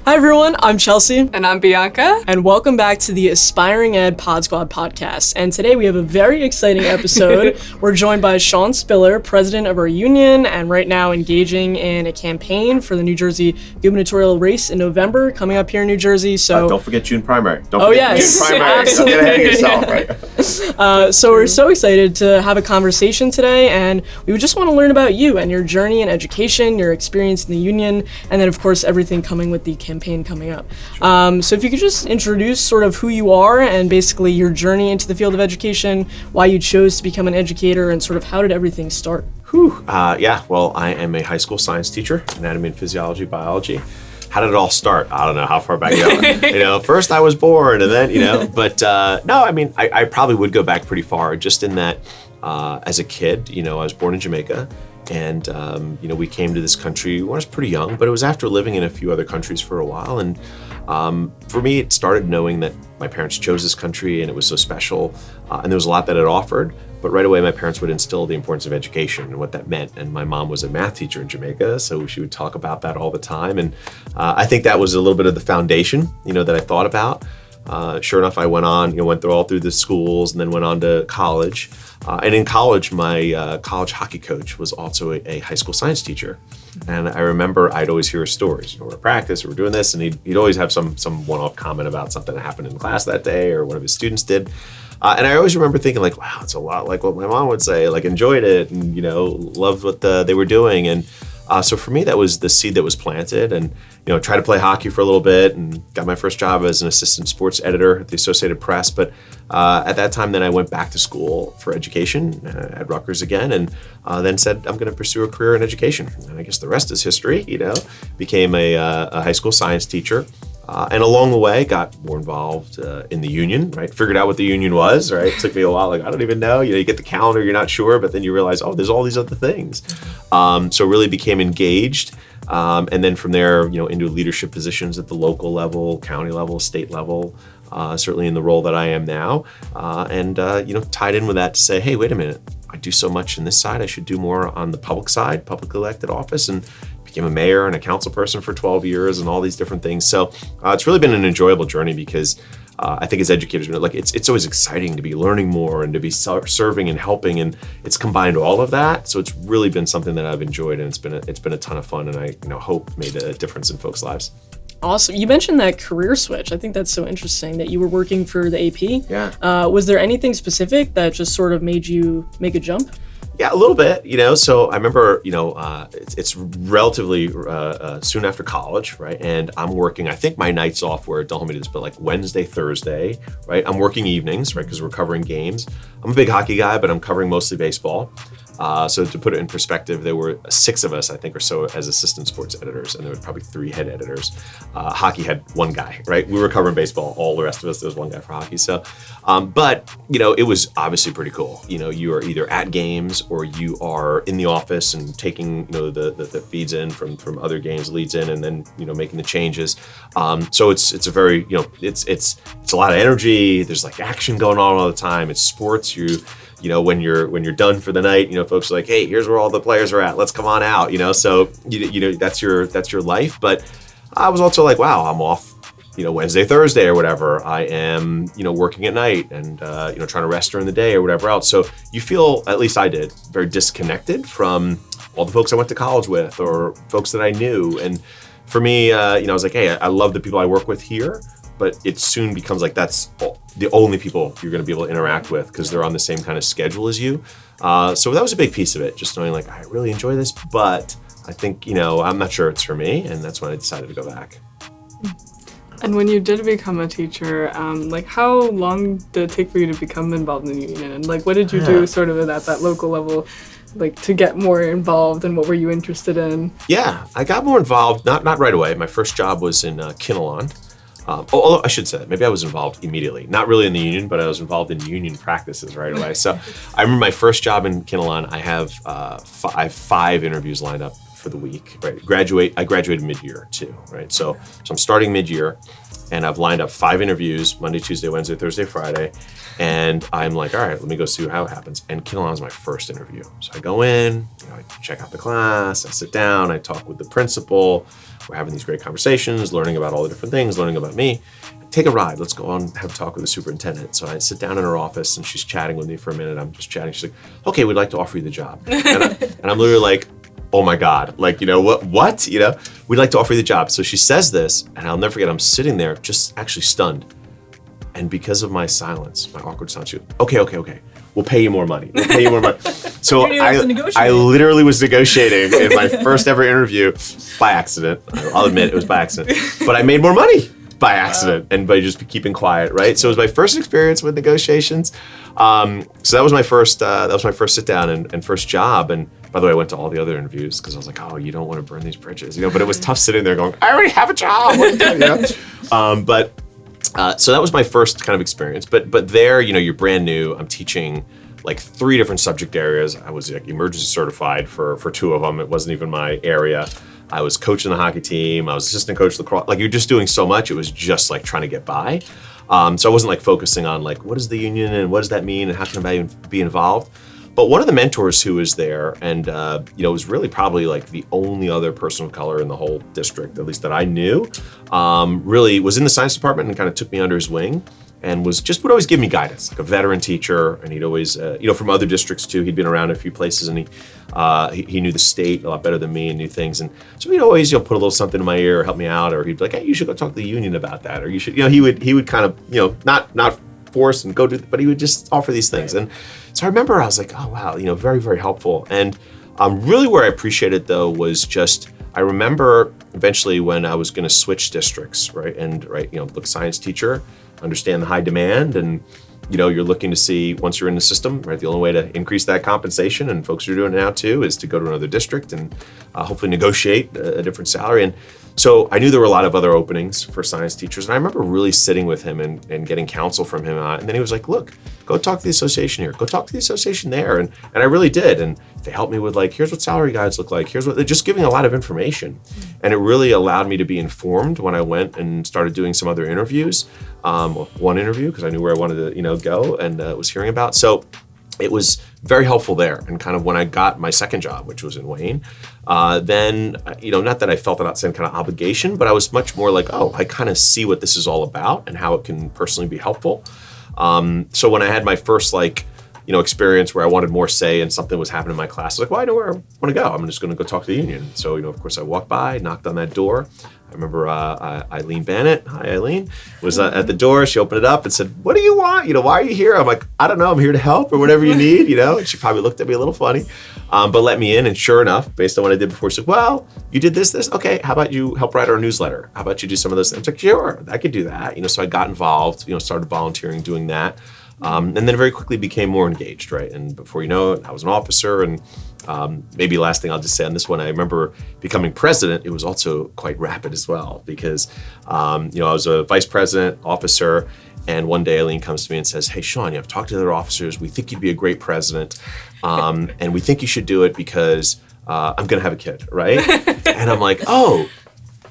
Hi everyone, I'm Chelsea. And I'm Bianca. And welcome back to the Aspiring Ed PodSquad Podcast. And today we have a very exciting episode. We're joined by SeanSpiller, president of our union, and right now engaging in a campaign for the New Jersey gubernatorial race in November, coming up here in New Jersey. So don't forget June primary. Don't forget yes, June primary. absolutely. Don't get ahead of yourself, right? So we're so excited to have a conversation today, and we would just want to learn about you and your journey in education, your experience in the union, and then of course everything coming with the campaign coming up. Sure. So if you could just introduce sort of who you are and basically your journey into the field of education, why you chose to become an educator, and sort of how did everything start? Well, I am a high school science teacher, anatomy and physiology, biology. How did it all start? I don't know how far back first I was born and then, but no, I mean, I probably would go back pretty far just in that as a kid, I was born in Jamaica. And, we came to this country when I was pretty young, but it was after living in a few other countries for a while. And for me, it started knowing that my parents chose this country and it was so special. And there was a lot that it offered. But right away, my parents would instill the importance of education and what that meant. And my mom was a math teacher in Jamaica, so she would talk about that all the time. And I think that was a little bit of the foundation, that I thought about. Sure enough, I went on, went all through the schools and then went on to college. And in college, my college hockey coach was also a high school science teacher. And I remember I'd always hear stories, we're at practice, we're doing this, and he'd always have some one-off comment about something that happened in class that day or one of his students did. And I always remember thinking wow, it's a lot like what my mom would say, enjoyed it and, loved what they were doing. And so for me, that was the seed that was planted, and, tried to play hockey for a little bit and got my first job as an assistant sports editor at the Associated Press. But at that time, then I went back to school for education at Rutgers again, and then said, I'm going to pursue a career in education. And I guess the rest is history, became a high school science teacher. And along the way, got more involved in the union, right? Figured out what the union was, right? It took me a while, I don't even know. You get the calendar, you're not sure, but then you realize, there's all these other things. So really became engaged. And then from there, into leadership positions at the local level, county level, state level, certainly in the role that I am now. And tied in with that to say, hey, wait a minute, I do so much in this side, I should do more on the public side, public elected office, and became a mayor and a council person for 12 years and all these different things. So it's really been an enjoyable journey because I think as educators, it's always exciting to be learning more and to be serving and helping, and it's combined all of that. So it's really been something that I've enjoyed, and it's been a ton of fun, and I hope made a difference in folks' lives. Awesome. You mentioned that career switch. I think that's so interesting that you were working for the AP. Yeah. Was there anything specific that just sort of made you make a jump? Yeah, a little bit, So I remember, it's relatively soon after college, right? And I'm working, I think my nights off were, don't hold me to this, but Wednesday, Thursday, right? I'm working evenings, right? Because we're covering games. I'm a big hockey guy, but I'm covering mostly baseball. So to put it in perspective, there were 6 of us, I think, or so as assistant sports editors, and there was probably 3 head editors. Hockey had 1 guy, right? We were covering baseball. All the rest of us, there was 1 guy for hockey. So, but, it was obviously pretty cool. You are either at games or you are in the office and taking, the feeds in from other games, leads in, and then, making the changes. So it's a very, it's a lot of energy. There's action going on all the time. It's sports. When you're done for the night, folks are like, hey, here's where all the players are at. Let's come on out, So that's your life. But I was also wow, I'm off, Wednesday, Thursday or whatever. I am, working at night and, trying to rest during the day or whatever else. So you feel, at least I did, very disconnected from all the folks I went to college with or folks that I knew. And for me, I was like, hey, I love the people I work with here, but it soon becomes that's the only people you're going to be able to interact with because they're on the same kind of schedule as you. So that was a big piece of it, just knowing I really enjoy this, but I think, I'm not sure it's for me. And that's when I decided to go back. And when you did become a teacher, how long did it take for you to become involved in the union? And what did you do sort of at that local level, to get more involved, and what were you interested in? Yeah, I got more involved, not right away. My first job was in Kinnelon. Although I should say, maybe I was involved immediately. Not really in the union, but I was involved in union practices right away. So I remember my first job in Kinnelon, I have 5 interviews lined up for the week, right? I graduated mid-year too, right? So I'm starting mid-year, and I've lined up 5 interviews, Monday, Tuesday, Wednesday, Thursday, Friday. And I'm like, all right, let me go see how it happens. And Kinnelon was my first interview. So I go in, I I check out the class, I sit down, I talk with the principal. We're having these great conversations, learning about all the different things, learning about me. Take a ride. Let's go on and have a talk with the superintendent. So I sit down in her office and she's chatting with me for a minute. I'm just chatting. She's like, okay, we'd like to offer you the job. And I'm literally like, oh my God, like, what? We'd like to offer you the job. So she says this, and I'll never forget, I'm sitting there just actually stunned. And because of my silence, my awkward silence, she goes, okay. We'll pay you more money. So I literally was negotiating in my first ever interview by accident. I'll admit it was by accident, but I made more money by accident and by just keeping quiet, right? So it was my first experience with negotiations. So that was my first sit down and first job. And by the way, I went to all the other interviews because I was like, oh, you don't want to burn these bridges, but it was tough sitting there going, I already have a job. So that was my first kind of experience. But there, you're brand new. I'm teaching like 3 different subject areas. I was like emergency certified for 2 of them. It wasn't even my area. I was coaching the hockey team. I was assistant coach of lacrosse. Like, you're just doing so much. It was just like trying to get by. So I wasn't like focusing on like, what is the union and what does that mean and how can I be involved? But one of the mentors who was there and, was really probably like the only other person of color in the whole district, at least that I knew, really was in the science department and kind of took me under his wing and would always give me guidance, like a veteran teacher. And he'd always, from other districts too, he'd been around a few places and he knew the state a lot better than me and knew things. And so he'd always, put a little something in my ear or help me out, or he'd be like, hey, you should go talk to the union about that. Or you should, he would kind of, not force and go do, but he would just offer these things. And so I remember I was like, oh, wow, very, very helpful. And really where I appreciated though was just, I remember eventually when I was going to switch districts, right? And look, science teacher, understand the high demand and, you're looking to see once you're in the system, right? The only way to increase that compensation, and folks are doing it now too, is to go to another district and hopefully negotiate a different salary. And so I knew there were a lot of other openings for science teachers. And I remember really sitting with him and getting counsel from him. And then he was like, look, go talk to the association here. Go talk to the association there. And I really did. And they helped me with like, here's what salary guides look like. Here's what they're just giving a lot of information. And it really allowed me to be informed when I went and started doing some other interviews. One interview, because I knew where I wanted to, go and was hearing about. So it was very helpful there. And kind of when I got my second job, which was in Wayne, then, not that I felt that same kind of obligation, but I was much more like, oh, I kind of see what this is all about and how it can personally be helpful. So when I had my first experience where I wanted more say and something was happening in my class, I was like, well, I know where I want to go. I'm just going to go talk to the union. So, of course I walked by, knocked on that door. I remember Eileen Bannett, hi Eileen, was at the door. She opened it up and said, what do you want? Why are you here? I'm like, I don't know. I'm here to help or whatever you need, And she probably looked at me a little funny, but let me in. And sure enough, based on what I did before, she said, well, you did this. Okay, how about you help write our newsletter? How about you do some of those things? I was like, sure, I could do that. So I got involved, started volunteering, doing that. And then very quickly became more engaged, right? And before you know it, I was an officer. And maybe last thing I'll just say on this one, I remember becoming president. It was also quite rapid as well because, I was a vice president, officer, and one day Eileen comes to me and says, hey, Sean, I've talked to the other officers. We think you'd be a great president. And we think you should do it because I'm going to have a kid, right? And I'm like, oh,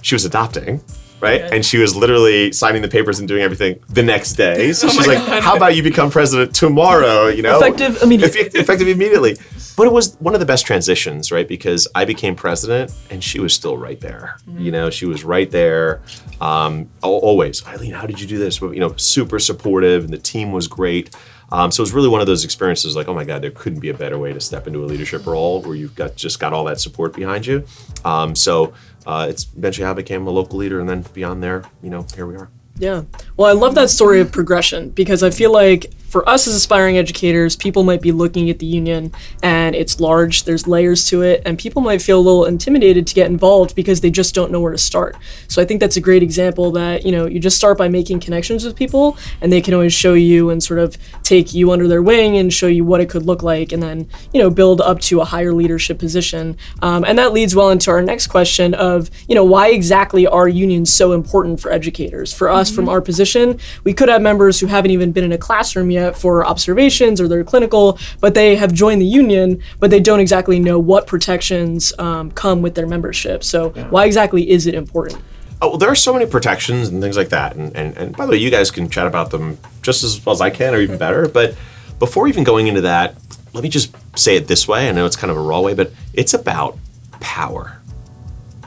she was adopting. Right? Okay. And she was literally signing the papers and doing everything the next day. So she's like, how about you become president tomorrow, Effective immediately. Effective immediately. But it was one of the best transitions, right? Because I became president and she was still right there. Mm-hmm. She was right there. Always, Eileen, how did you do this? Super supportive and the team was great. So it was really one of those experiences like, oh my God, there couldn't be a better way to step into a leadership role where you've got all that support behind you. It's eventually how I became a local leader, and then beyond there, here we are. Yeah. Well, I love that story of progression because I feel like for us as aspiring educators, people might be looking at the union and it's large, there's layers to it, and people might feel a little intimidated to get involved because they just don't know where to start. So I think that's a great example that, you just start by making connections with people and they can always show you and sort of take you under their wing and show you what it could look like and then, build up to a higher leadership position. And that leads well into our next question of, why exactly are unions so important for educators? For us, from our position, we could have members who haven't even been in a classroom yet for observations or they're clinical, but they have joined the union, but they don't exactly know what protections come with their membership. So why exactly is it important? Oh, well, there are so many protections and things like that. And by the way, you guys can chat about them just as well as I can or even better. But before even going into that, let me just say it this way. I know it's kind of a raw way, but it's about power.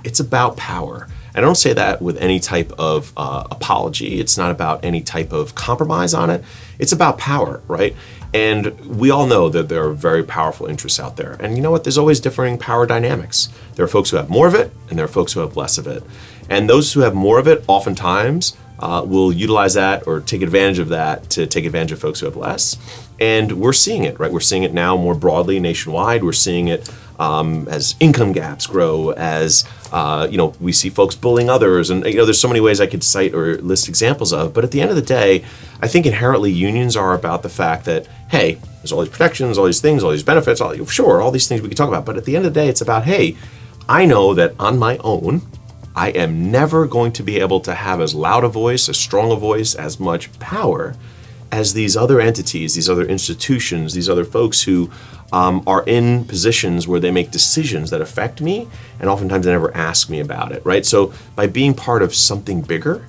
It's about power. I don't say that with any type of apology. It's not about any type of compromise on it. It's about power, right? And we all know that there are very powerful interests out there. And you know what? There's always differing power dynamics. There are folks who have more of it, and there are folks who have less of it. And those who have more of it oftentimes will utilize that or take advantage of that to take advantage of folks who have less. And we're seeing it, right? We're seeing it now more broadly nationwide. We're seeing it as income gaps grow, as we see folks bullying others, and there's so many ways I could cite or list examples of. But at the end of the day, I think inherently unions are about the fact that, hey, there's all these protections, all these things, all these benefits, all these things we can talk about. But at the end of the day, it's about, hey, I know that on my own, I am never going to be able to have as loud a voice, as strong a voice, as much power as these other entities, these other institutions, these other folks who are in positions where they make decisions that affect me, and oftentimes they never ask me about it, right? So by being part of something bigger,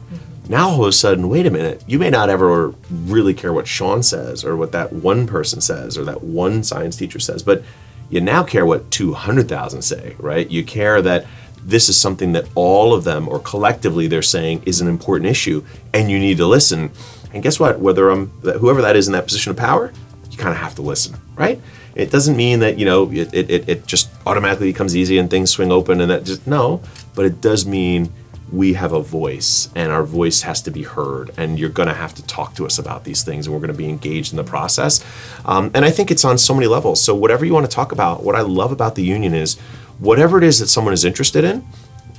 now all of a sudden, wait a minute, you may not ever really care what Sean says or what that one person says or that one science teacher says, but you now care what 200,000 say, right? You care that this is something that all of them or collectively they're saying is an important issue, and you need to listen. And guess what? Whoever that is in that position of power, you kind of have to listen, right? It doesn't mean that it just automatically becomes easy and things swing open and that just no, but it does mean we have a voice, and our voice has to be heard, and you're going to have to talk to us about these things, and we're going to be engaged in the process. And I think it's on so many levels. So whatever you want to talk about, what I love about the union is whatever it is that someone is interested in,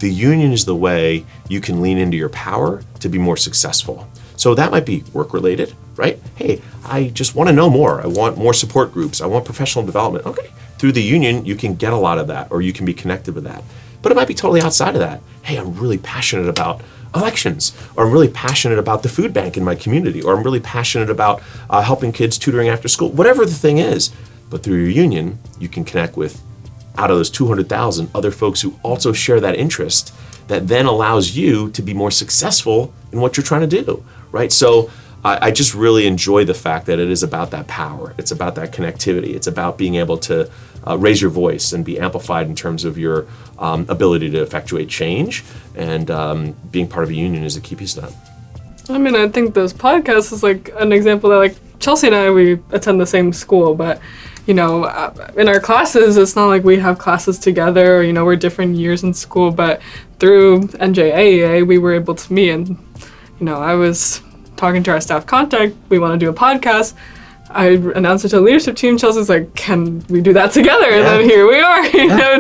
the union is the way you can lean into your power to be more successful. So that might be work-related, right? Hey, I just want to know more. I want more support groups. I want professional development. Okay, through the union, you can get a lot of that, or you can be connected with that. But it might be totally outside of that. Hey, I'm really passionate about elections, or I'm really passionate about the food bank in my community, or I'm really passionate about helping kids tutoring after school, whatever the thing is. But through your union, you can connect with, out of those 200,000, other folks who also share that interest, that then allows you to be more successful in what you're trying to do, right? So I just really enjoy the fact that it is about that power. It's about that connectivity. It's about being able to raise your voice and be amplified in terms of your ability to effectuate change. And being part of a union is a key piece of that. I mean, I think this podcast is like an example that, like, Chelsea and I, we attend the same school, but in our classes, it's not like we have classes together, we're different years in school, but through NJAEA, we were able to meet, and, I was talking to our staff contact, we want to do a podcast. I announced it to the leadership team. Chelsea's like, can we do that together? And then here we are,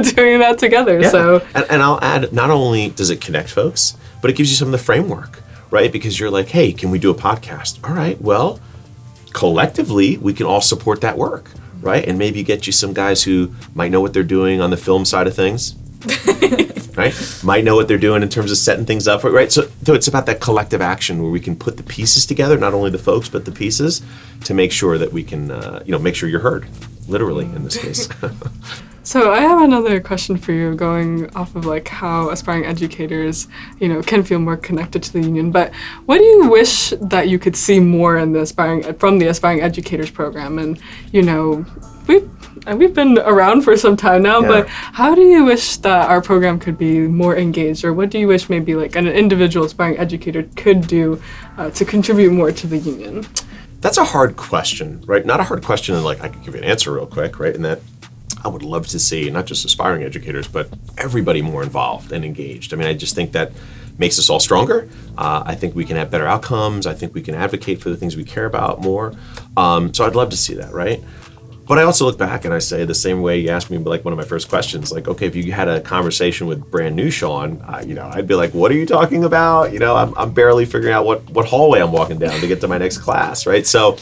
doing that together. Yeah. So, and I'll add, not only does it connect folks, but it gives you some of the framework, right? Because you're like, hey, can we do a podcast? All right, well, collectively, we can all support that work. Right? And maybe get you some guys who might know what they're doing on the film side of things, right? Might know what they're doing in terms of setting things up, right? So it's about that collective action where we can put the pieces together, not only the folks, but the pieces, to make sure that we can, make sure you're heard, literally in this case. So I have another question for you, going off of like how aspiring educators, can feel more connected to the union. But what do you wish that you could see more in from the Aspiring Educators program? And we've been around for some time now, but how do you wish that our program could be more engaged, or what do you wish maybe like an individual aspiring educator could do to contribute more to the union? That's a hard question, right? Not a hard question, and like I could give you an answer real quick, right? And that I would love to see not just aspiring educators, but everybody more involved and engaged. I mean, I just think that makes us all stronger. I think we can have better outcomes. I think we can advocate for the things we care about more. So I'd love to see that, right? But I also look back and I say the same way you asked me, like one of my first questions, like, okay, if you had a conversation with brand new Sean, I'd be like, what are you talking about? I'm barely figuring out what hallway I'm walking down to get to my next class, right? So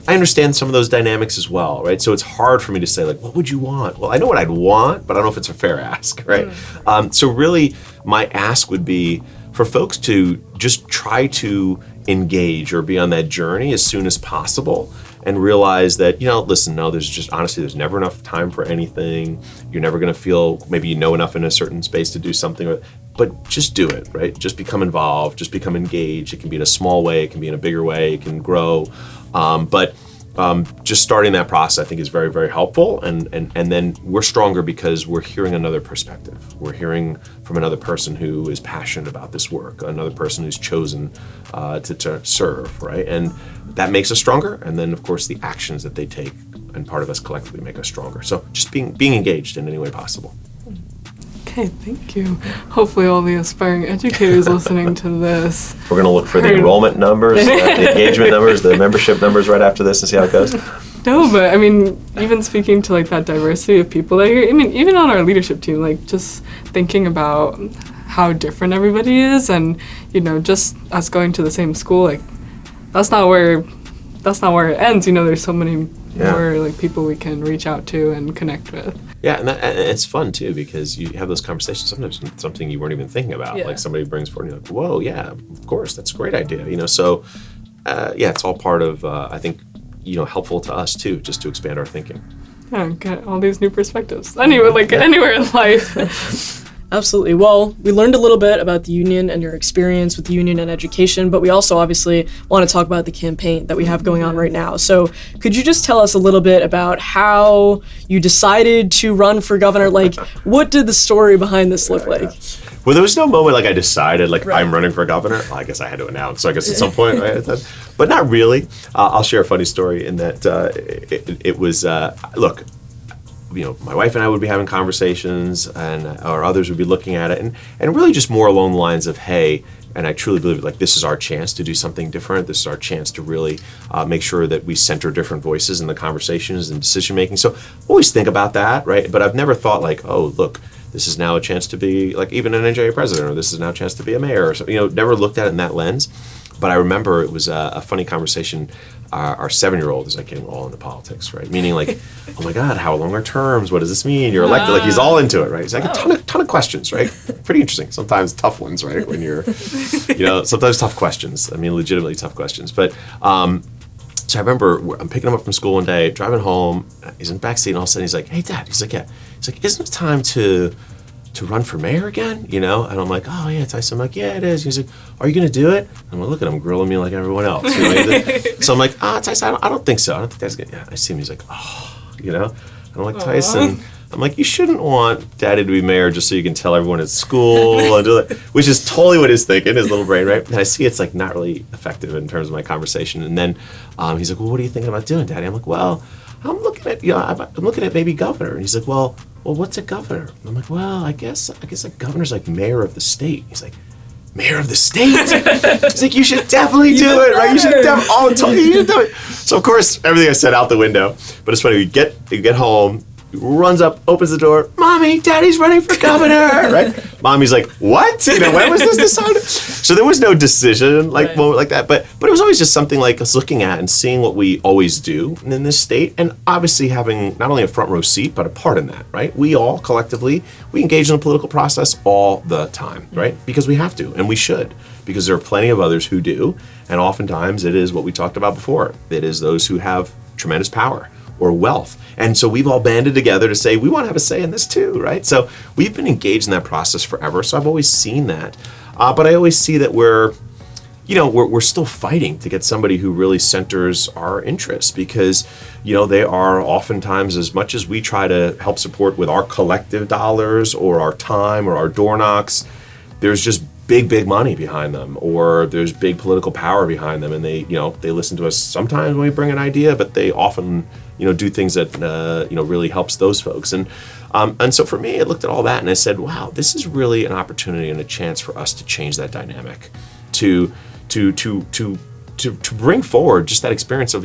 I understand some of those dynamics as well, right? So it's hard for me to say, like, what would you want? Well, I know what I'd want, but I don't know if it's a fair ask, right? So really, my ask would be for folks to just try to engage or be on that journey as soon as possible, and realize that, listen, no, there's never enough time for anything. You're never going to feel maybe you know enough in a certain space to do something, but just do it, right? Just become involved, just become engaged. It can be in a small way, it can be in a bigger way, it can grow. But just starting that process, I think, is very, very helpful. And then we're stronger because we're hearing another perspective. We're hearing from another person who is passionate about this work, another person who's chosen to serve, right? And that makes us stronger. And then, of course, the actions that they take and part of us collectively make us stronger. So just being engaged in any way possible. Okay, thank you. Hopefully all the aspiring educators listening to this. We're going to look for the enrollment numbers, the engagement numbers, the membership numbers right after this and see how it goes. No, but I mean, even speaking to like that diversity of people that you're, I mean, even on our leadership team, like just thinking about how different everybody is, and you know, just us going to the same school, like that's not where it ends. You know, there's so many more like people we can reach out to and connect with. Yeah, and it's fun too, because you have those conversations. Sometimes it's something you weren't even thinking about. Yeah. Like somebody brings forward, and you're like, "Whoa, yeah, of course, that's a great idea." You know, so it's all part of I think, you know, helpful to us too, just to expand our thinking. Yeah, get all these new perspectives. Anyway, like anywhere in life. Absolutely. Well, we learned a little bit about the union and your experience with the union and education, but we also obviously want to talk about the campaign that we have going on right now. So could you just tell us a little bit about how you decided to run for governor? Like, what did the story behind this look like? Well, there was no moment like I decided, like, Right. I'm running for governor. Well, I guess I had to announce, so I guess at some point, right? But not really. I'll share a funny story in that it was, look, you know, my wife and I would be having conversations, and or others would be looking at it, and really just more along the lines of, hey, and I truly believe like this is our chance to do something different. This is our chance to really make sure that we center different voices in the conversations and decision making. So always think about that, right? But I've never thought like, oh, look, this is now a chance to be like even an NJEA president, or this is now a chance to be a mayor, or something. You know, never looked at it in that lens. But I remember it was a funny conversation. Our 7-year-old is like getting all into politics, right? Meaning like, oh my God, how long are terms? What does this mean? You're elected. Like he's all into it, right? He's like a ton of questions, right? Pretty interesting. Sometimes tough ones, right? When you're, you know, sometimes tough questions. I mean, legitimately tough questions. But so I remember I'm picking him up from school one day, driving home. He's in the backseat, and all of a sudden he's like, "Hey, Dad." He's like, "Yeah." He's like, "Isn't it time to run for mayor again?" You know? And I'm like, "Oh yeah, Tyson." I'm like, "Yeah, it is." He's like, "Are you gonna do it?" I'm like, look at him grilling me like everyone else. You know? So I'm like, Tyson, I don't think so. I don't think that's good. Yeah, I see him. He's like, "Oh," you know? And I'm like, "Tyson," I'm like, "You shouldn't want Daddy to be mayor just so you can tell everyone at school," and do that, which is totally what he's thinking, his little brain, right? And I see it's like not really effective in terms of my conversation. And then he's like, "Well, what are you thinking about doing, Daddy?" I'm like, "Well, I'm looking at maybe governor." And he's like, well, what's a governor? And I'm like, well, I guess like governor's like mayor of the state. He's like, mayor of the state? He's like, you should definitely do it, right? You should do it. So of course, everything I said out the window. But it's funny, you get home, he runs up, opens the door, "Mommy, Daddy's running for governor," right? Mommy's like, "What? You know, when was this decided?" So there was no decision moment like that, but it was always just something like us looking at and seeing what we always do in this state, and obviously having not only a front row seat but a part in that, right? We all collectively we engage in the political process all the time, right? Because we have to, and we should, because there are plenty of others who do, and oftentimes it is what we talked about before. It is those who have tremendous power or wealth. And so we've all banded together to say, we want to have a say in this too, right? So we've been engaged in that process forever. So I've always seen that. But I always see that we're still fighting to get somebody who really centers our interests, because, you know, they are oftentimes, as much as we try to help support with our collective dollars or our time or our door knocks, there's just big money behind them, or there's big political power behind them, and they listen to us sometimes when we bring an idea, but they often do things that really helps those folks. And so for me, I looked at all that and I said, wow, this is really an opportunity and a chance for us to change that dynamic, to bring forward just that experience of,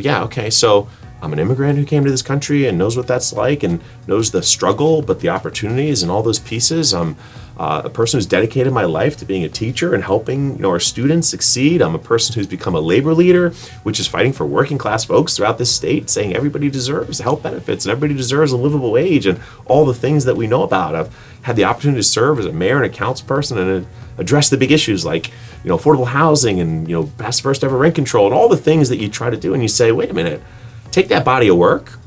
so I'm an immigrant who came to this country and knows what that's like and knows the struggle, but the opportunities and all those pieces. I'm a person who's dedicated my life to being a teacher and helping our students succeed. I'm a person who's become a labor leader, which is fighting for working class folks throughout this state, saying everybody deserves health benefits and everybody deserves a livable wage and all the things that we know about. I've had the opportunity to serve as a mayor and a council person and address the big issues like affordable housing and best first ever rent control and all the things that you try to do, and you say, wait a minute, take that body of work,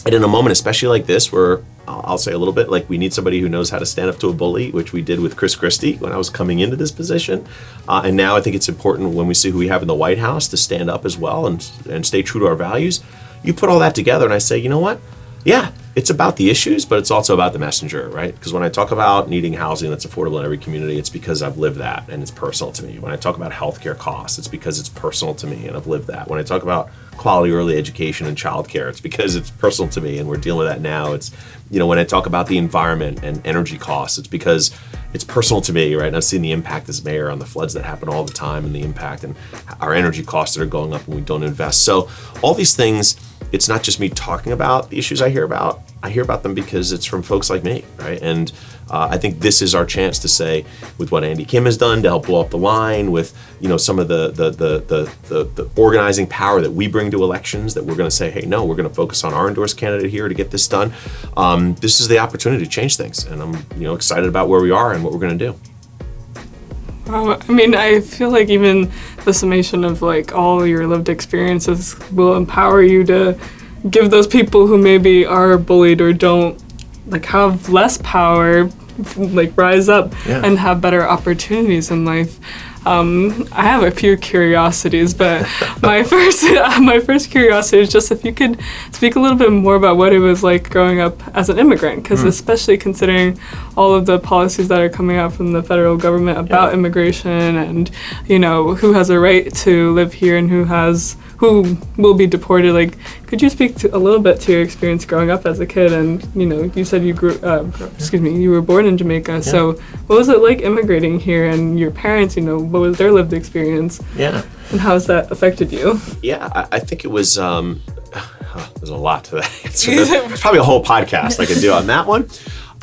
and in a moment especially like this where I'll say a little bit like we need somebody who knows how to stand up to a bully, which we did with Chris Christie when I was coming into this position, and now I think it's important when we see who we have in the White House to stand up as well and stay true to our values. you put all that together and I say, you know what? Yeah, it's about the issues, but it's also about the messenger, right? Because when I talk about needing housing that's affordable in every community, it's because I've lived that and it's personal to me. When I talk about healthcare costs, it's because it's personal to me and I've lived that. When I talk about quality early education and childcare, it's because it's personal to me and we're dealing with that now. It's, when I talk about the environment and energy costs, it's because it's personal to me, right? And I've seen the impact as mayor on the floods that happen all the time and the impact and our energy costs that are going up when we don't invest. So all these things, it's not just me talking about the issues I hear about them because it's from folks like me, right? And I think this is our chance to say, with what Andy Kim has done to help blow up the line, with some of the organizing power that we bring to elections, that we're going to say, hey, no, we're going to focus on our endorsed candidate here to get this done. This is the opportunity to change things, and I'm excited about where we are and what we're going to do. I mean, I feel like even the summation of like all your lived experiences will empower you to give those people who maybe are bullied or don't like have less power, like rise up and have better opportunities in life. I have a few curiosities, but my first curiosity is just if you could speak a little bit more about what it was like growing up as an immigrant, because especially considering all of the policies that are coming out from the federal government about immigration and, who has a right to live here and who will be deported. Like, could you speak a little bit to your experience growing up as a kid? And, you said you you were born in Jamaica. Yeah. So what was it like immigrating here, and your parents, what was their lived experience? Yeah. And how has that affected you? Yeah, I think it was, there's a lot to that answer. There's probably a whole podcast I could do on that one.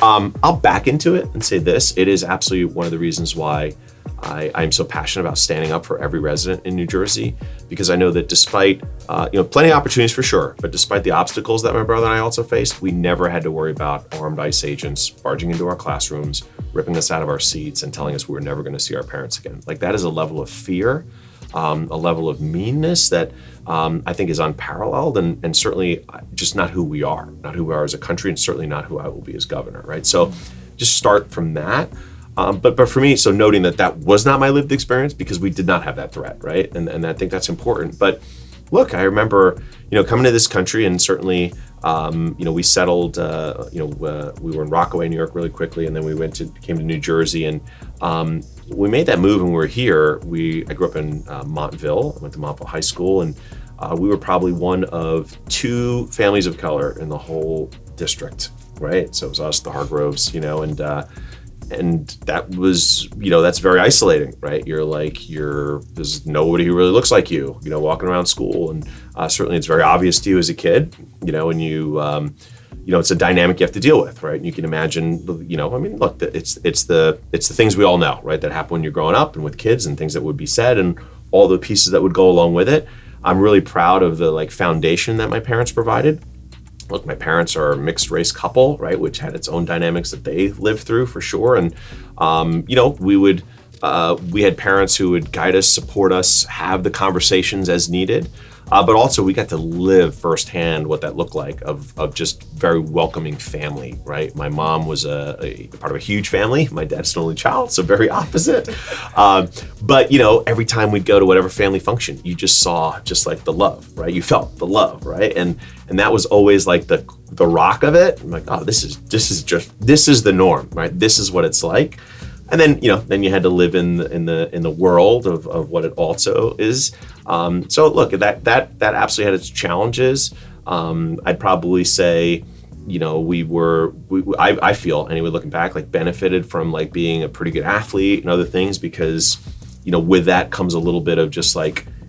I'll back into it and say this. It is absolutely one of the reasons why I'm so passionate about standing up for every resident in New Jersey, because I know that despite, plenty of opportunities for sure, but despite the obstacles that my brother and I also faced, we never had to worry about armed ICE agents barging into our classrooms, ripping us out of our seats and telling us we were never going to see our parents again. Like, that is a level of fear, a level of meanness that I think is unparalleled and certainly just not who we are as a country, and certainly not who I will be as governor, right? So just start from that. But for me, so noting that was not my lived experience, because we did not have that threat, right? And I think that's important. But look, I remember, coming to this country, and certainly, we settled, we were in Rockaway, New York really quickly, and then we came to New Jersey, and we made that move and we were here. I grew up in Montville, I went to Montville High School, and we were probably one of two families of color in the whole district, right? So it was us, the Hargroves, and that was, that's very isolating, right? There's nobody who really looks like you, walking around school. And certainly it's very obvious to you as a kid, and it's a dynamic you have to deal with, right? And you can imagine, look, it's the things we all know, right? That happen when you're growing up and with kids, and things that would be said and all the pieces that would go along with it. I'm really proud of the foundation that my parents provided. Look, my parents are a mixed race couple, right, which had its own dynamics that they lived through for sure. And, we had parents who would guide us, support us, have the conversations as needed. But also we got to live firsthand what that looked like of just very welcoming family, right? My mom was a part of a huge family. My dad's an only child, so very opposite. But, every time we'd go to whatever family function, you just saw just like the love, right? You felt the love, right? And that was always like the rock of it. I'm like, oh, this is the norm, right? This is what it's like. And then, then you had to live in the world of what it also is. So look, that absolutely had its challenges. I'd probably say, I feel anyway, looking back, benefited from being a pretty good athlete and other things, because, with that comes a little bit of just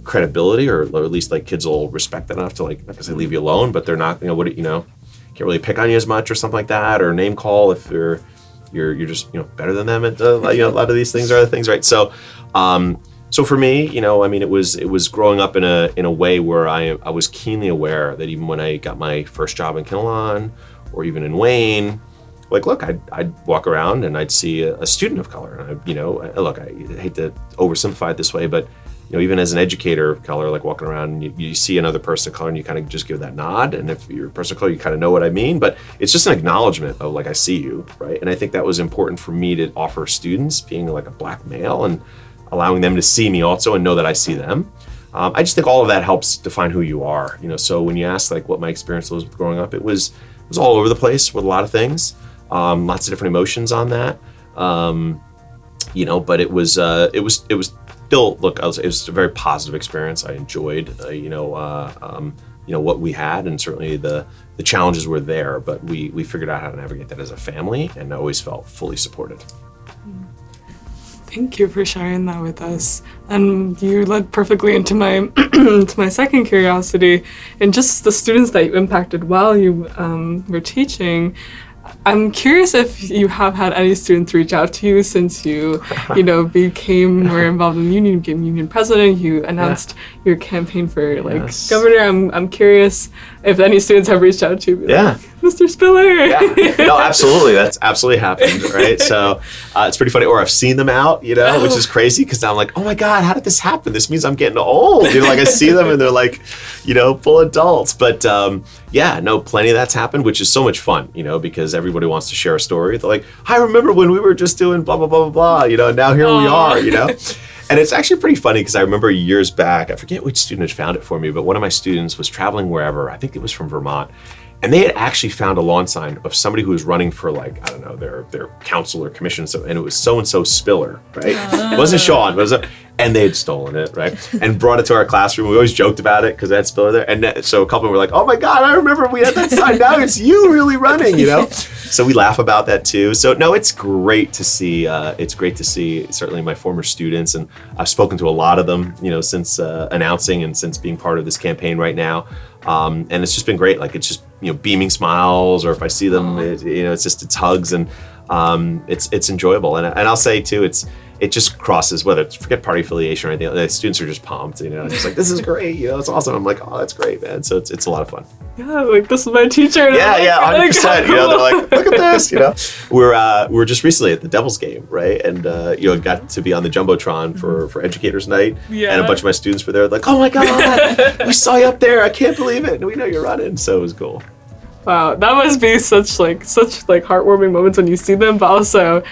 credibility, or at least kids will respect that enough to not because they leave you alone, but they're not, can't really pick on you as much or something like that, or name call if you're just better than them at a lot of these things or other things, right? So for me, it was growing up in a way where I was keenly aware that even when I got my first job in Kinnelon or even in Wayne, look, I'd walk around and I'd see a student of color, and look, I hate to oversimplify it this way, but even as an educator of color, walking around, you see another person of color and you kind of just give that nod. And if you're a person of color, you kind of know what I mean, but it's just an acknowledgement of I see you, right? And I think that was important for me to offer students, being a black male and allowing them to see me also and know that I see them. I just think all of that helps define who you are. So when you ask like what my experience was with growing up, it was all over the place with a lot of things, lots of different emotions on that. But it was still, look, it was a very positive experience. I enjoyed, what we had, and certainly the challenges were there, but we figured out how to navigate that as a family, and I always felt fully supported. Thank you for sharing that with us. And you led perfectly into my into my second curiosity, and just the students that you impacted while you were teaching. I'm curious if you have had any students reach out to you since you became more involved in the union, became union president, you announced your campaign for governor. I'm curious if any students have reached out to you. Like, Mr. Spiller. Yeah. No, absolutely. That's absolutely happened, right? So it's pretty funny. Or I've seen them out, which is crazy because I'm like, oh my God, how did this happen? This means I'm getting old. Like I see them and they're like, full adults. But plenty of that's happened, which is so much fun, because everybody wants to share a story. They're like, I remember when we were just doing blah, blah, blah, blah, blah, now here we are, And it's actually pretty funny because I remember years back, I forget which student had found it for me, but one of my students was traveling wherever, I think it was from Vermont, and they had actually found a lawn sign of somebody who was running for their council or commission, and it was so-and-so Spiller, right? It wasn't Sean, and they had stolen it, right? And brought it to our classroom. We always joked about it because they had Spiller there. And so a couple were like, oh my God, I remember we had that sign. Now it's you really running, So we laugh about that too. So no, it's great to see. Certainly my former students, and I've spoken to a lot of them, since announcing and since being part of this campaign right now. And it's just been great. Like it's just, beaming smiles, or if I see them, it's hugs, and it's enjoyable. And I'll say too, it just crosses, forget party affiliation or anything. The students are just pumped, just like, this is great, it's awesome. I'm like, oh, that's great, man. So it's a lot of fun. Yeah, like this is my teacher. Yeah, 100%. They're like, look at this. We're just recently at the Devils game, right? And got to be on the jumbotron for Educators Night. Yeah. And a bunch of my students were there, like, oh my God, we saw you up there. I can't believe it. And we know you're running. So it was cool. Wow, that must be such heartwarming moments when you see them, but also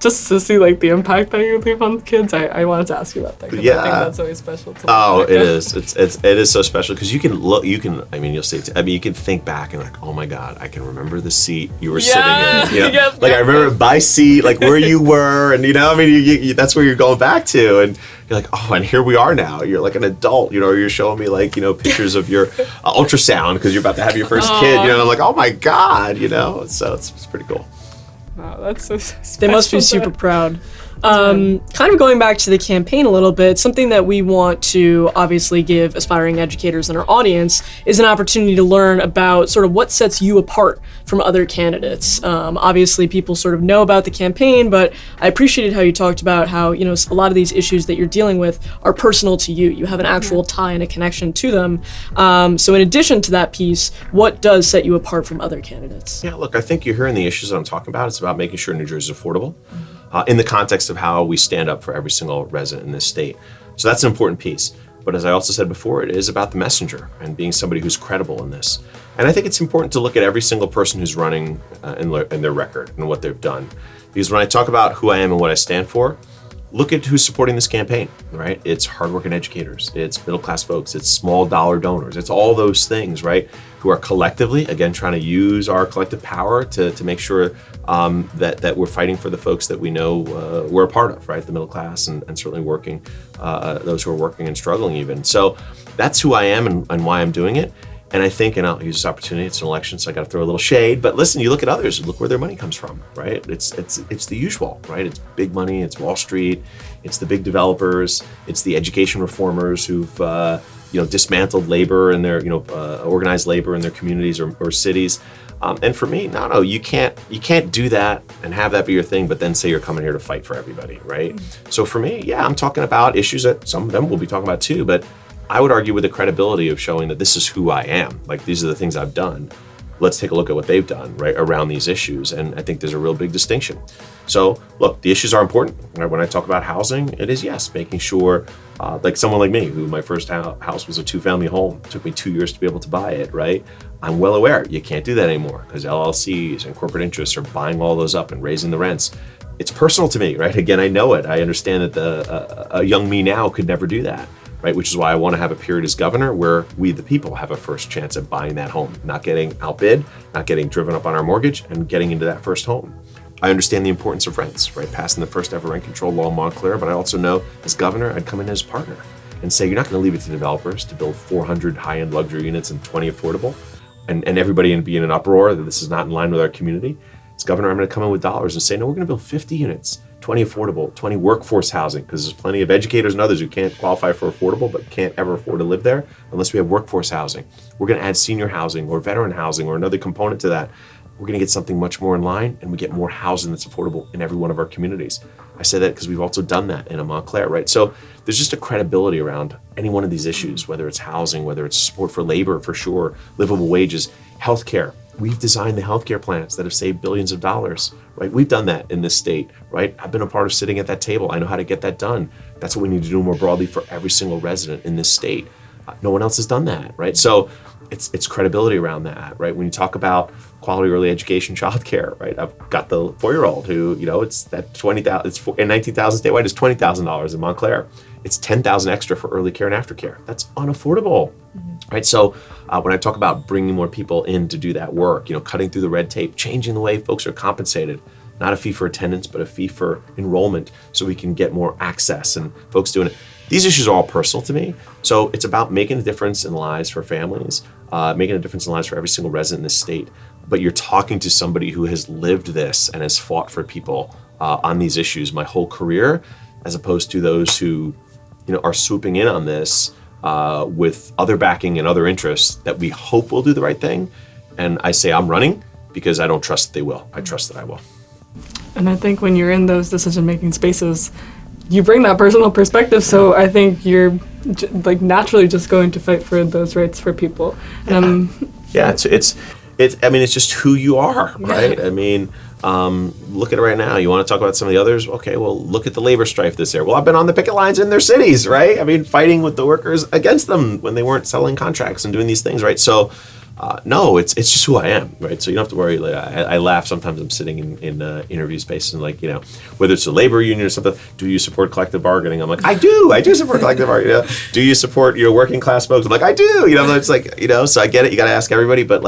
just to see the impact that you leave on kids. I wanted to ask you about that. Yeah, I think that's always special. It is. It is so special because you can look. You can. I mean, you'll say. You can think back and like, oh my God, I can remember the seat you were sitting in. I remember my seat, like where you were, and you that's where you're going back to, and you're like, oh, and here we are now. You're like an adult. You're showing me pictures of your ultrasound because you're about to have your first kid. I'm like, oh my God. So it's pretty cool. Wow, that's so special. They must be super proud. Kind of going back to the campaign a little bit, something that we want to obviously give aspiring educators in our audience is an opportunity to learn about sort of what sets you apart from other candidates. Obviously, people sort of know about the campaign, but I appreciated how you talked about how, a lot of these issues that you're dealing with are personal to you. You have an actual tie and a connection to them. So in addition to that piece, what does set you apart from other candidates? Yeah, look, I think you're hearing the issues that I'm talking about. It's about making sure New Jersey is affordable. In the context of how we stand up for every single resident in this state. So that's an important piece. But as I also said before, it is about the messenger and being somebody who's credible in this. And I think it's important to look at every single person who's running in their record and what they've done. Because when I talk about who I am and what I stand for, look at who's supporting this campaign, right? It's hardworking educators, it's middle-class folks, it's small dollar donors, it's all those things, right? Who are collectively, again, trying to use our collective power to make sure that we're fighting for the folks that we know we're a part of, right? The middle class and certainly working, those who are working and struggling even. So that's who I am and why I'm doing it. And I think, and I'll use this opportunity, it's an election, so I got to throw a little shade, but listen, you look at others, look where their money comes from, right? It's the usual, right? It's big money, it's Wall Street, it's the big developers, it's the education reformers who've, dismantled labor and their, organized labor in their communities or cities. And for me, no, you can't do that and have that be your thing, but then say you're coming here to fight for everybody, right? So for me, yeah, I'm talking about issues that some of them we'll be talking about too, but I would argue with the credibility of showing that this is who I am. Like, these are the things I've done. Let's take a look at what they've done, right, around these issues. And I think there's a real big distinction. So, look, the issues are important. Right? When I talk about housing, it is, yes, making sure, like someone like me, who my first house was a 2-family home. It took me 2 years to be able to buy it, right? I'm well aware you can't do that anymore because LLCs and corporate interests are buying all those up and raising the rents. It's personal to me, right? Again, I know it. I understand that a young me now could never do that. right? Which is why I want to have a period as governor where we, the people, have a first chance at buying that home, not getting outbid, not getting driven up on our mortgage, and getting into that first home. I understand the importance of rents, right? Passing the first ever rent control law in Montclair, but I also know as governor, I'd come in as partner and say, you're not going to leave it to developers to build 400 high-end luxury units and 20 affordable, and everybody be in an uproar that this is not in line with our community. As governor, I'm going to come in with dollars and say, no, we're going to build 50 units, 20 affordable, 20 workforce housing, because there's plenty of educators and others who can't qualify for affordable but can't ever afford to live there unless we have workforce housing. We're going to add senior housing or veteran housing or another component to that. We're going to get something much more in line, and we get more housing that's affordable in every one of our communities. I say that because we've also done that in Montclair, right? So there's just a credibility around any one of these issues, whether it's housing, whether it's support for labor, for sure, livable wages, healthcare. We've designed the healthcare plans that have saved billions of dollars, right? We've done that in this state, right? I've been a part of sitting at that table. I know how to get that done. That's what we need to do more broadly for every single resident in this state. No one else has done that, right? So it's credibility around that, right? When you talk about quality early education childcare, right? I've got the 4-year-old who, it's that $20,000, it's $19,000 statewide, is $20,000 in Montclair. It's $10,000 extra for early care and aftercare. That's unaffordable, right? So when I talk about bringing more people in to do that work, cutting through the red tape, changing the way folks are compensated, not a fee for attendance, but a fee for enrollment, so we can get more access and folks doing it. These issues are all personal to me. So it's about making a difference in lives for families, making a difference in lives for every single resident in this state. But you're talking to somebody who has lived this and has fought for people on these issues my whole career, as opposed to those who, are swooping in on this with other backing and other interests that we hope will do the right thing. And I say I'm running because I don't trust that they will. I trust that I will. And I think when you're in those decision-making spaces, you bring that personal perspective, so I think you're naturally just going to fight for those rights for people. It's just who you are, right? Look at it right now. You want to talk about some of the others? Okay, well, look at the labor strife this year. Well, I've been on the picket lines in their cities, right? Fighting with the workers against them when they weren't selling contracts and doing these things, right? So, no, it's just who I am, right? So you don't have to worry. I laugh sometimes. I'm sitting in interview space and whether it's a labor union or something. Do you support collective bargaining? I'm like, I do support collective bargaining. Do you support working class folks? I'm like, I do. It's so I get it. You got to ask everybody, but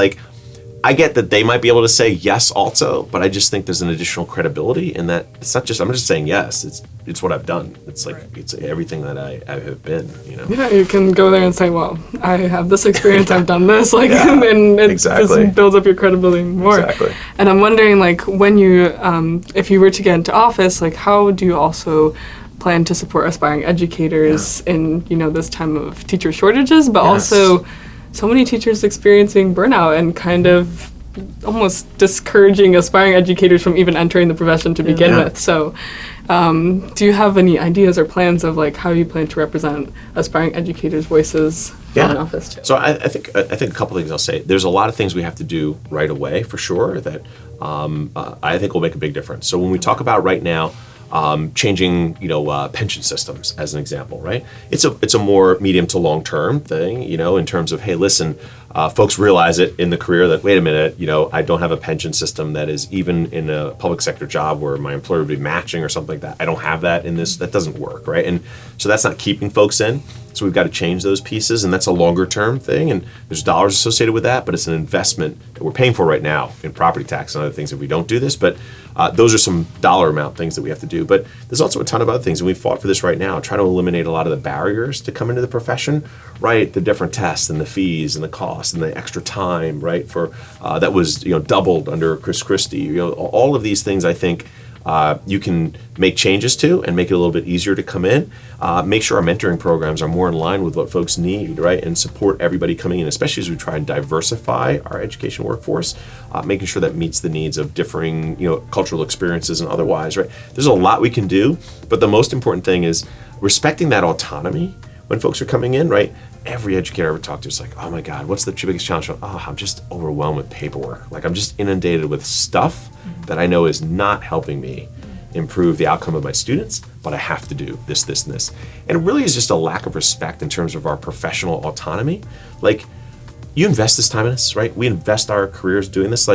I get that they might be able to say yes also, but I just think there's an additional credibility in that. It's not just I'm just saying yes. It's what I've done. It's it's everything that I have been. Yeah, you can go there and say, well, I have this experience. I've done this. And it just builds up your credibility more. Exactly. And I'm wondering, when you, if you were to get into office, how do you also plan to support aspiring educators in this time of teacher shortages, but also so many teachers experiencing burnout and kind of almost discouraging aspiring educators from even entering the profession to begin with. So do you have any ideas or plans of how you plan to represent aspiring educators' voices in office too? So I think a couple things I'll say. There's a lot of things we have to do right away for sure that I think will make a big difference. So when we talk about right now, changing, pension systems as an example, right? It's a more medium to long term thing, in terms of, hey, listen, folks realize it in the career that, wait a minute, I don't have a pension system that is even in a public sector job where my employer would be matching or something like that. I don't have that in this. That doesn't work, right? And so that's not keeping folks in. So we've got to change those pieces, and that's a longer term thing, and there's dollars associated with that, but it's an investment that we're paying for right now in property tax and other things if we don't do this. But those are some dollar amount things that we have to do. But there's also a ton of other things, and we fought for this right now, trying to eliminate a lot of the barriers to come into the profession, right? The different tests and the fees and the costs and the extra time, right? For that was doubled under Chris Christie. All of these things, I think, you can make changes to and make it a little bit easier to come in. Make sure our mentoring programs are more in line with what folks need, right? And support everybody coming in, especially as we try and diversify our education workforce, making sure that meets the needs of differing, cultural experiences and otherwise, right? There's a lot we can do, but the most important thing is respecting that autonomy when folks are coming in, right? Every educator I ever talked to is like, oh my God, what's the biggest challenge? Oh, I'm just overwhelmed with paperwork. I'm just inundated with stuff that I know is not helping me improve the outcome of my students, but I have to do this, this, and this. And it really is just a lack of respect in terms of our professional autonomy. You invest this time in us, right? We invest our careers doing this.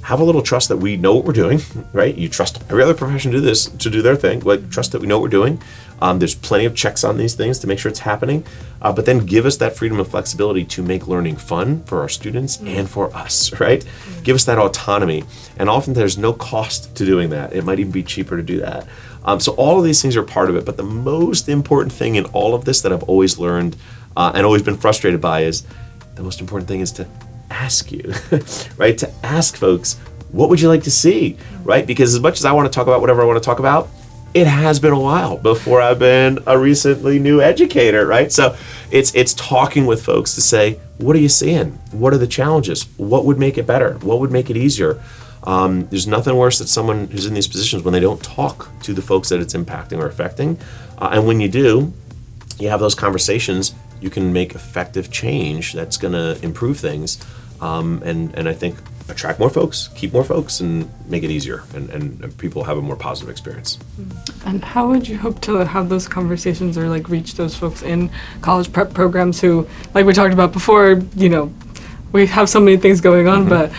have a little trust that we know what we're doing, right? You trust every other profession to do their thing, like trust that we know what we're doing. There's plenty of checks on these things to make sure it's happening, but then give us that freedom and flexibility to make learning fun for our students and for us, right? Give us that autonomy, and often there's no cost to doing that. It might even be cheaper to do that. So all of these things are part of it, but the most important thing in all of this that I've always learned and always been frustrated by is the most important thing is to ask you, right? To ask folks, what would you like to see, right? Because as much as I want to talk about whatever I want to talk about, it has been a while before I've been a recently new educator, right? So it's talking with folks to say, what are you seeing? What are the challenges? What would make it better? What would make it easier? There's nothing worse than someone who's in these positions when they don't talk to the folks that it's impacting or affecting. And when you do, you have those conversations, you can make effective change that's going to improve things. And I think attract more folks, keep more folks, and make it easier, and people have a more positive experience. And how would you hope to have those conversations or like reach those folks in college prep programs who, like we talked about before, you know, we have so many things going on, but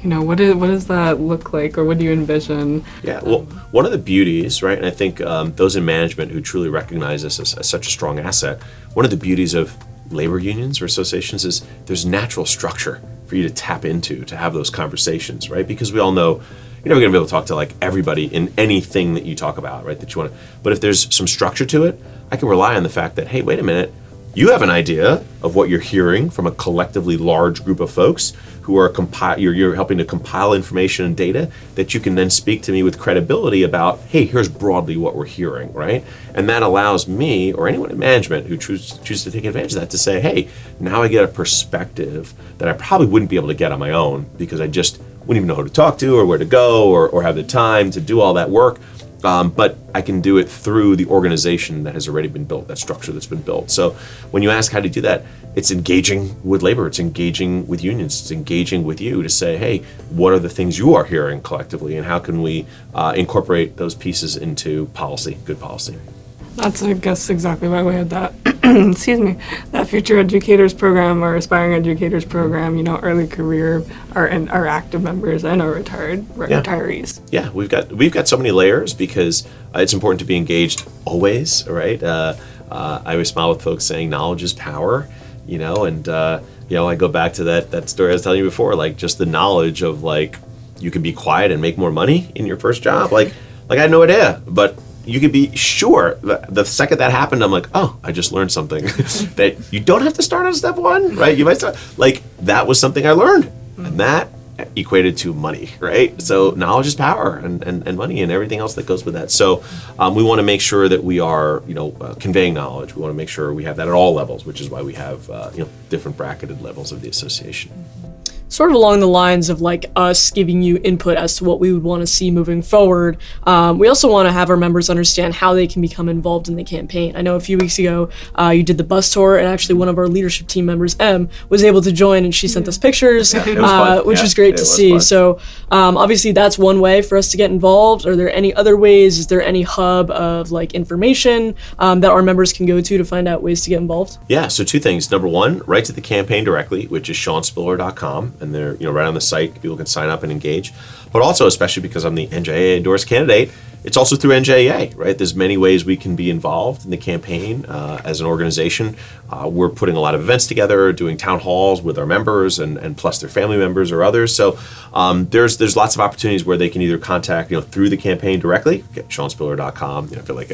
you know, what does that look like, or what do you envision? Yeah, well, one of the beauties, right, and I think those in management who truly recognize this as such a strong asset, one of the beauties of labor unions or associations is there's natural structure for you to tap into to have those conversations, right? Because we all know you're never going to be able to talk to like everybody in anything that you talk about, right? That you want to, but if there's some structure to it, I can rely on the fact that, hey, wait a minute, you have an idea of what you're hearing from a collectively large group of folks who are you're helping to compile information and data that you can then speak to me with credibility about, hey, here's broadly what we're hearing, right? And that allows me or anyone in management who chooses to take advantage of that to say, hey, now I get a perspective that I probably wouldn't be able to get on my own because I just wouldn't even know who to talk to or where to go or have the time to do all that work. But I can do it through the organization that has already been built, that structure that's been built. So when you ask how to do that, it's engaging with labor, it's engaging with unions, it's engaging with you to say, hey, what are the things you are hearing collectively, and how can we incorporate those pieces into policy, good policy? That's, I guess, exactly why we had that, excuse me, that future educators program or aspiring educators program, you know, early career, our active members and our retirees. Yeah, we've got so many layers because it's important to be engaged always, right? I always smile with folks saying knowledge is power, you know, and, you know, I go back to that story I was telling you before, like just the knowledge of like, you can be quiet and make more money in your first job. Like I had no idea, but you could be sure that the second that happened, I'm like, oh, I just learned something that you don't have to start on step one, right? You might start, like, that was something I learned, and that equated to money, right? So knowledge is power, and money and everything else that goes with that. So we want to make sure that we are, you know, conveying knowledge. We want to make sure we have that at all levels, which is why we have, you know, different bracketed levels of the association. Sort of along the lines of like us giving you input as to what we would want to see moving forward. We also want to have our members understand how they can become involved in the campaign. I know a few weeks ago you did the bus tour, and actually one of our leadership team members, Em, was able to join, and she sent us pictures, which was great to see. Fun. So obviously that's one way for us to get involved. Are there any other ways? Is there any hub of like information that our members can go to find out ways to get involved? Yeah, so two things. Number one, write to the campaign directly, which is SeanSpiller.com. And they're, you know, right on the site, people can sign up and engage. But also, especially because I'm the NJAEA endorsed candidate, it's also through NJEA, right? There's many ways we can be involved in the campaign as an organization. We're putting a lot of events together, doing town halls with our members and plus their family members or others. So there's lots of opportunities where they can either contact, you know, through the campaign directly, SeanSpiller.com. You know, I feel like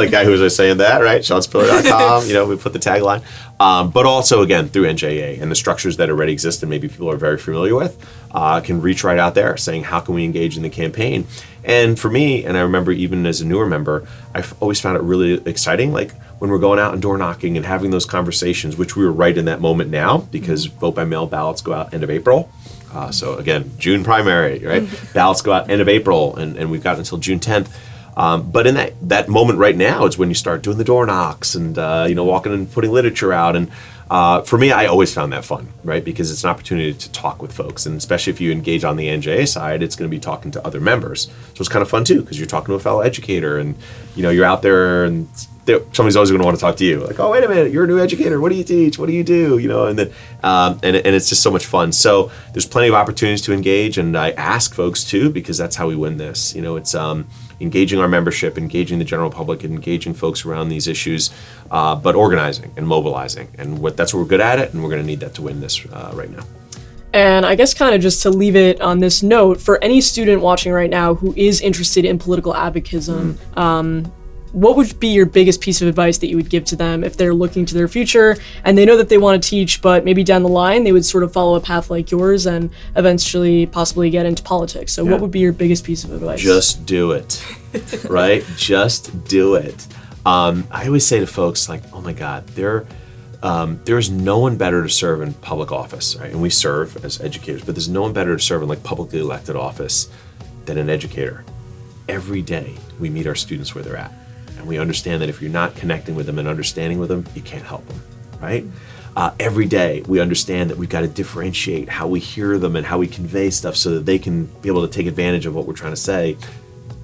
a guy who was saying that, right? SeanSpiller.com. You know, we put the tagline. But also again through NJEA and the structures that already exist and maybe people are very familiar with can reach right out there saying how can we engage in the campaign. And for me, and I remember even as a newer member, I've always found it really exciting, like when we're going out and door knocking and having those conversations, which we were right in that moment now because vote by mail ballots go out end of April. So again, June primary, right? Ballots go out end of April and we've got until June 10th. But in that moment right now is when you start doing the door knocks and, you know, walking and putting literature out. And for me, I always found that fun, right? Because it's an opportunity to talk with folks. And especially if you engage on the NJA side, it's going to be talking to other members. So it's kind of fun too, because you're talking to a fellow educator and, you know, you're out there and somebody's always going to want to talk to you. Like, oh, wait a minute, you're a new educator. What do you teach? What do you do? And then and it's just so much fun. So there's plenty of opportunities to engage, and I ask folks too, because that's how we win this. It's engaging our membership, engaging the general public, and engaging folks around these issues, but organizing and mobilizing, and that's what we're good at it, and we're going to need that to win this right now. And I guess kind of just to leave it on this note, for any student watching right now who is interested in political advocacy, what would be your biggest piece of advice that you would give to them if they're looking to their future and they know that they want to teach, but maybe down the line they would sort of follow a path like yours and eventually possibly get into politics? So what would be your biggest piece of advice? Just do it, right? Just do it. I always say to folks, like, oh my God, there's no one better to serve in public office, right? And we serve as educators, but there's no one better to serve in like publicly elected office than an educator. Every day we meet our students where they're at, and we understand that if you're not connecting with them and understanding with them, you can't help them, right? Every day we understand that we've got to differentiate how we hear them and how we convey stuff so that they can be able to take advantage of what we're trying to say.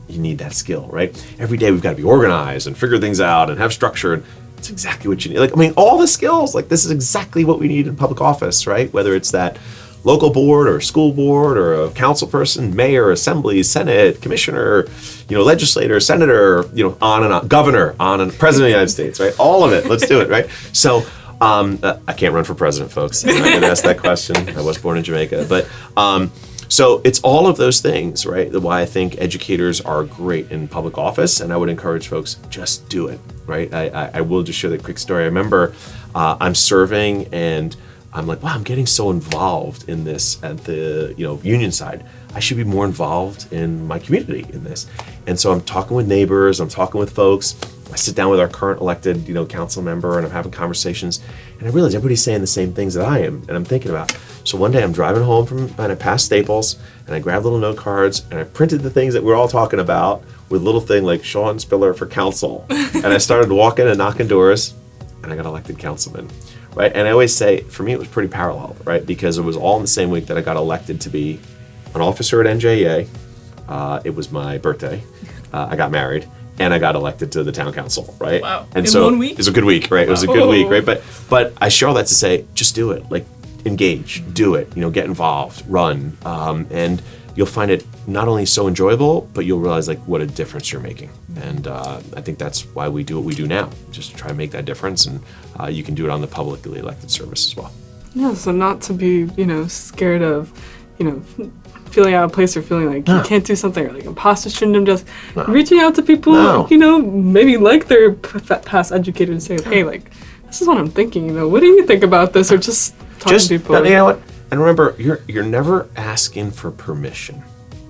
You need that skill, right? Every day we've got to be organized and figure things out and have structure, and it's exactly what you need. Like, I mean, all the skills, like this is exactly what we need in public office, right? Whether it's that local board or school board or a council person, mayor, assembly, senate, commissioner, legislator, senator, on and on, governor, on and president of the United States, right? All of it. Let's do it, right? So I can't run for president, folks. I didn't ask that question. I was born in Jamaica, but so it's all of those things, right? Why I think educators are great in public office, and I would encourage folks, just do it, right? I will just share the quick story. I remember I'm serving, and I'm like, wow, I'm getting so involved in this at the union side. I should be more involved in my community in this. And so I'm talking with neighbors, I'm talking with folks. I sit down with our current elected council member, and I'm having conversations, and I realize everybody's saying the same things that I am, and I'm thinking about. So one day I'm driving home and I passed Staples, and I grabbed little note cards, and I printed the things that we're all talking about with a little thing like SeanSpiller for council. And I started walking and knocking doors, and I got elected councilman. Right? And I always say, for me, it was pretty parallel, right? Because it was all in the same week that I got elected to be an officer at NJEA. It was my birthday. I got married, and I got elected to the town council, right? Wow. And in so 1 week? It was a good week, right? It was a good week, right? But I share all that to say, just do it. Like, engage, do it, get involved, run. And you'll find it not only so enjoyable, but you'll realize like what a difference you're making. And I think that's why we do what we do now, just to try to make that difference. And you can do it on the publicly elected service as well. Yeah, so not to be, scared of, feeling out of place or feeling like you can't do something, or like imposter syndrome, just reaching out to people, maybe like their past educator and saying, hey, like, this is what I'm thinking, what do you think about this? Or just talk to people. You know what? And remember, you're never asking for permission,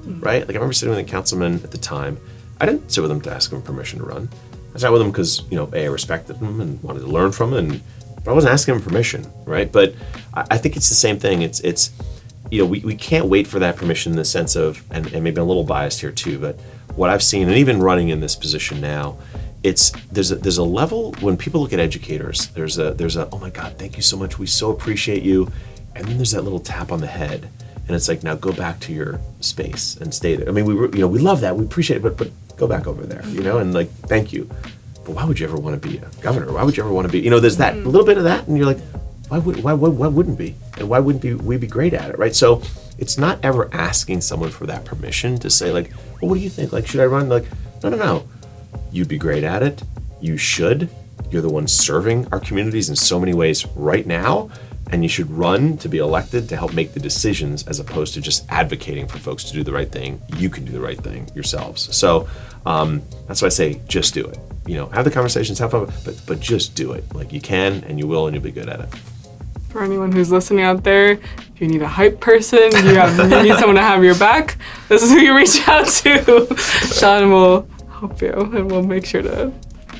right? Like I remember sitting with a councilman at the time. I didn't sit with him to ask him permission to run. I sat with him because, I respected him and wanted to learn from him, but I wasn't asking him permission, right? But I think it's the same thing. It's we can't wait for that permission in the sense of, and maybe I'm a little biased here too, but what I've seen, and even running in this position now, there's a level when people look at educators, there's a oh my God, thank you so much, we so appreciate you. And then there's that little tap on the head, and it's like, now go back to your space and stay there. I mean, we love that, we appreciate it, but go back over there, and like, thank you. But why would you ever want to be a governor? Why would you ever want to be? There's that little bit of that, and you're like, why wouldn't be? And why wouldn't we be great at it, right? So it's not ever asking someone for that permission to say like, well, what do you think? Like, should I run? Like, no. You'd be great at it. You should. You're the one serving our communities in so many ways right now. And you should run to be elected to help make the decisions as opposed to just advocating for folks to do the right thing. You can do the right thing yourselves. So that's why I say, just do it. Have the conversations, have fun, but just do it. Like you can, and you will, and you'll be good at it. For anyone who's listening out there, if you need a hype person, you need someone to have your back, this is who you reach out to. Sean will help you, and we'll make sure to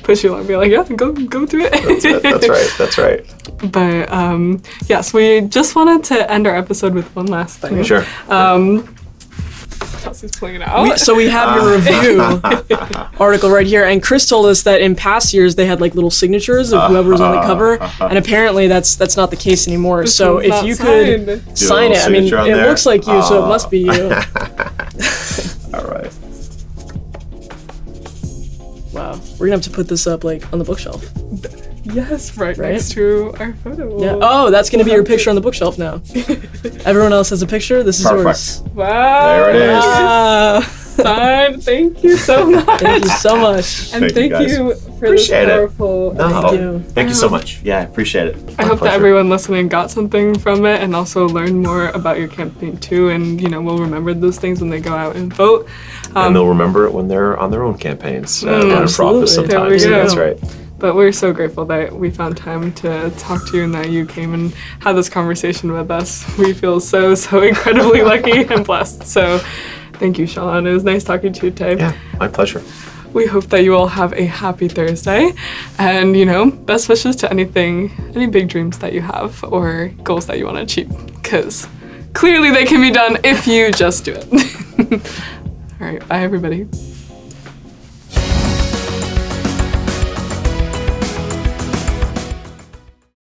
push you along, be like, yeah, go do it. That's right. But yes, we just wanted to end our episode with one last thing. Sure. Chelsea's pulling it out. So we have your review article right here, and Chris told us that in past years they had like little signatures of whoever was on the cover, and apparently that's not the case anymore. This so if you could sign it, I mean, it looks like you, so it must be you. All right. Wow. we're gonna have to put this up like on the bookshelf. Yes, right next to our photo. Yeah. Oh, that's gonna be your picture on the bookshelf now. Everyone else has a picture. This is yours. Wow. There it is. Signed. Thank you so much. Thank you so much. And thank you for Appreciate this it. powerful. Thank you so much. Yeah, I appreciate it. I hope that everyone listening got something from it and also learned more about your campaign too, and will remember those things when they go out and vote. And they'll remember it when they're on their own campaigns running for office sometimes. There we go. That's right. But we're so grateful that we found time to talk to you and that you came and had this conversation with us. We feel so incredibly lucky and blessed. So thank you, Sean. It was nice talking to you today. Yeah, my pleasure. We hope that you all have a happy Thursday and, best wishes to any big dreams that you have or goals that you want to achieve, because clearly they can be done if you just do it. All right, bye everybody.